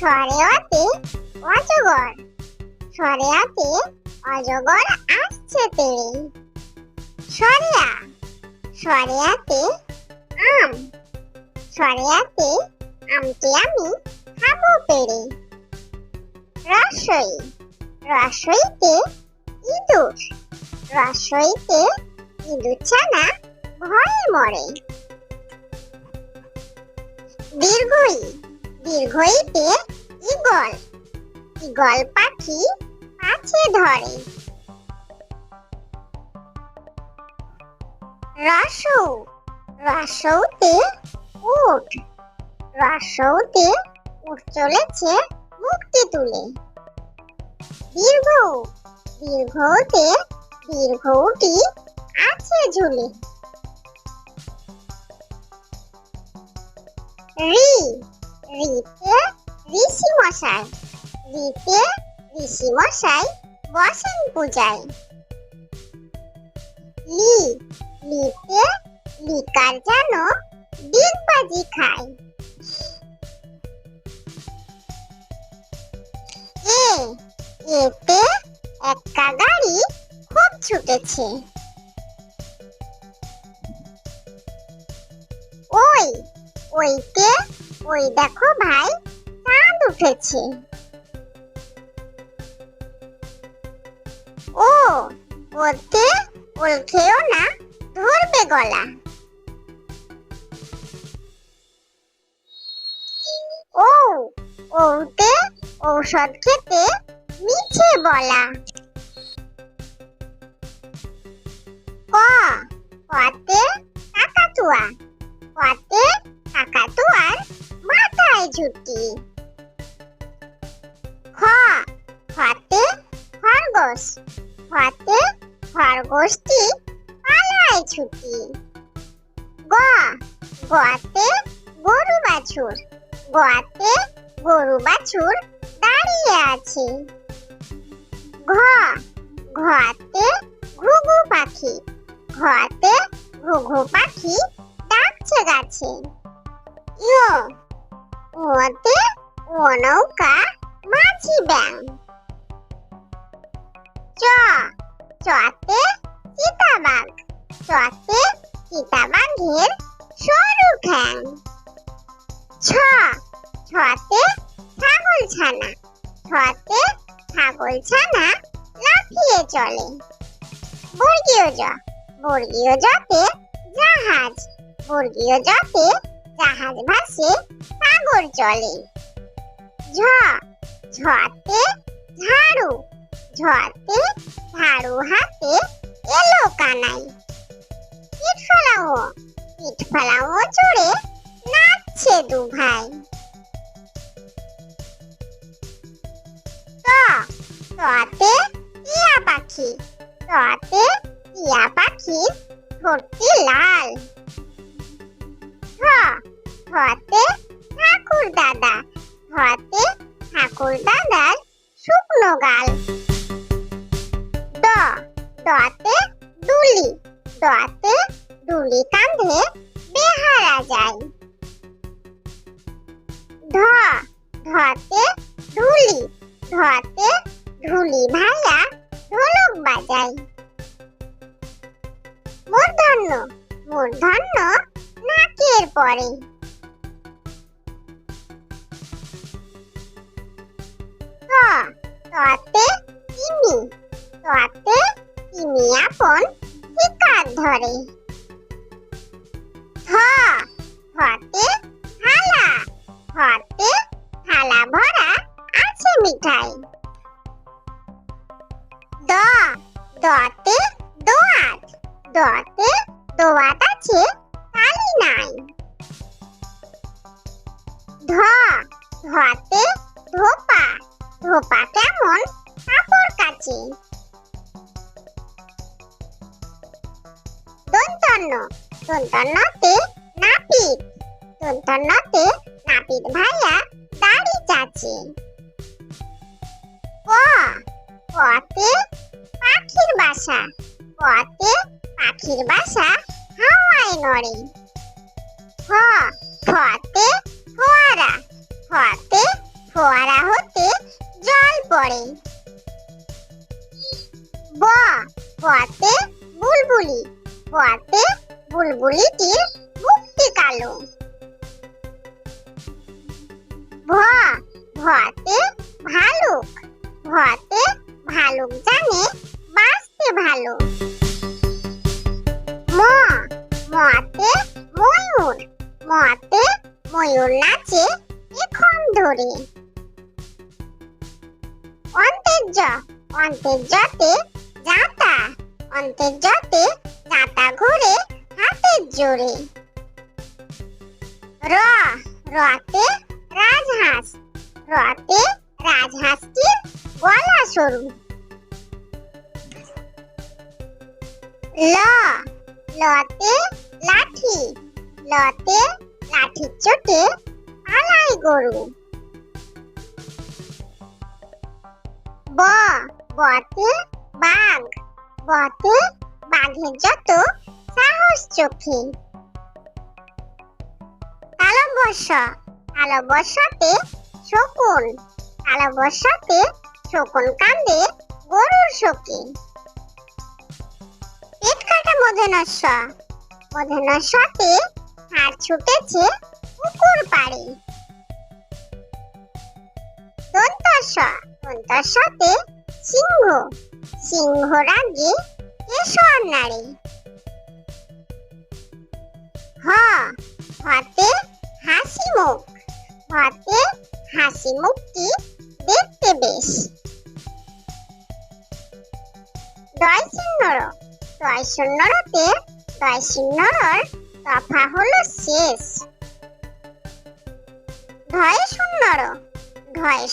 সরেয়াতে অজগর, সরেয়াতে অজগর আসছে তেড়ে। সরেয়া, সরেয়াতে আম, সরেয়াতে আমটি আমি খাবো পেড়ে। রসই, রসইতে ইঁদুর, রসইতে ইঁদুর ছানা ভয়ে মরে। দীর্ঘই, দীর্ঘইতে ঈগল, ঈগল পাখি পাছে ধরে। রসৌ, রসৌতে উট, রসৌতে উট চলেছে মুক্তি তুলে। দীর্ঘ, দীর্ঘতে দীর্ঘটি আছে ঝুলে। রি, রিতে ঋষি মশাই, রিতে ঋষি মশাই বসেন পূজায়। লি, লিতে লিকার যেন ডিগবাজি খায়। এ, এতে একটা গাড়ি খুব ছুটেছে। ওই, ওইতে ওই দেখো ভাই চাঁদ উঠেছে। ও, ওতে ওল খেও না ধরবে গলা। ও, ওতে ঔষধ খেতে মিছে বলা। ক, কতে কাকাতুয়া, কতে কাকাতুয়ার মাথায় ঝুঁটি। খ, খতে খরগোশ, খতে খরগোশটি পালায় ছুটি। গ, গতে গরু বাছুর, গতে গরু বাছুর দাঁড়িয়ে আছে। ঘ, ঘতে ঘুঘু পাখি, ঘতে ঘুঘু পাখি ডাকছে গাছে। ইয়, ওতে ও নৌকা মাঝি ব্যাং। চ, চতে চিতাবাঘ, চতে চিতাবাঘের সরু ঠ্যাং। ছ, ছতে ছাগল ছানা, ছতে ছাগল ছানা লাফিয়ে চলে। বর্গীয় জ, বর্গীয় জতে জাহাজ, বর্গীয় জতে জাহাজ ভাসে সাগর চলে। ঝ, ঝতে ঝাড়ু, ঝতে ঝাড়ু হাতে এলো কানাই। পিঠ ফেলাও, পিঠ ফেলাও চড়ে নাচছে দু ভাই। ত, ততে টিয়া পাখি, ততে টিয়া পাখির ঠোঁটটি লাল। ঠ, ঠতে ঠাকুর দাদা, ঠতে ঠাকুর দাদার শুকনো গাল। ড, ডতে দুলি, ডতে দুলি কাঁধে বেহারা যায়। ঢ, ঢতে ঢুলি, ঢতে ঢুলি ভাইয়া ঢোলক বাজায়। মূর্ধন্য, মূর্ধন্য নাকের পরে। ত, ততে তিমি, ততে তিমি আপন শিকার ধরে। থ, থতে থালা, থতে থালা ভরা আছে মিঠাই। দ, দতে দোয়াত, দতে দোয়াত আছে তালি নাই। ধ, ধতে ধোপা, ধোপা কেমন কাপড় কাচে। দন্তন্য, দন্তন্যতে নাপিত, দন্তন্যতে নাপিত ভাইয়া দাড়ি চাচে। ক, কতে পাখির বাসা, কতে পাখির বাসা হাওয়ায় নড়ে। খ, খতে ফোয়ারা, খতে ফোয়ারা হতে জল পড়ে। ব বতে বুলবুলি, বতে বুলবুলিটির মুখটি কালো। ভ ভতে ভালুক, ভতে ভালুক জানে বাঁচতে ভালো। ম মতে ময়ূর, মতে ময়ূর নাচে এখন ধরে। অন্তের জ অন্তের জতে জাঁতা, অন্তের জতে জাঁতা ঘুরে হাতের জোরে। র রতে রাজহাঁস, রতে রাজহাঁসটির গলা সরু। ল লতে লাঠি, লতে লাঠির চোটে পালায় গরু। ব বতে বাঘ, বতে বাঘের যত সাহস চোখে। তালব্য তালব্যতে শকুন, তালব্যতে শকুন কান্দে গরুর শোকে। পেট কাটা মূর্ধন্যতে হাড় ছুটেছে পুকুর পাড়ে। দন্তস্বতে সিংহ, সিংহ রাগে কেশর নাড়ে। হ হতে হাসি মুখ, হতে হাসি মুখটি দেখতে বেশ। দয় শূন্যরতে দয় শূন্যর তফা হলো শেষ। ধয়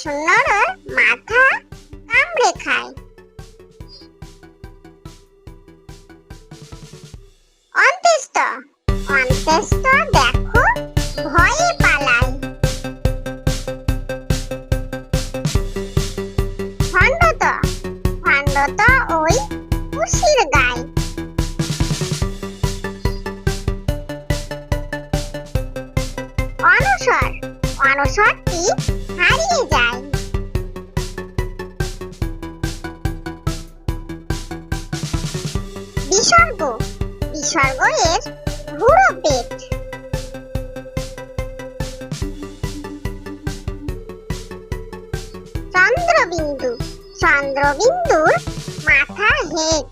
শূন্যর মাথা কামড়ে খায়। অন্ত্যেষ্ঠ দেখো ভয়ে পালায়। খণ্ডত ওই খুশির গায়। অনসরটি হারিয়ে যায়। বিসর্গ এর ভুরো পেট। চন্দ্রবিন্দুর মাথা হেট।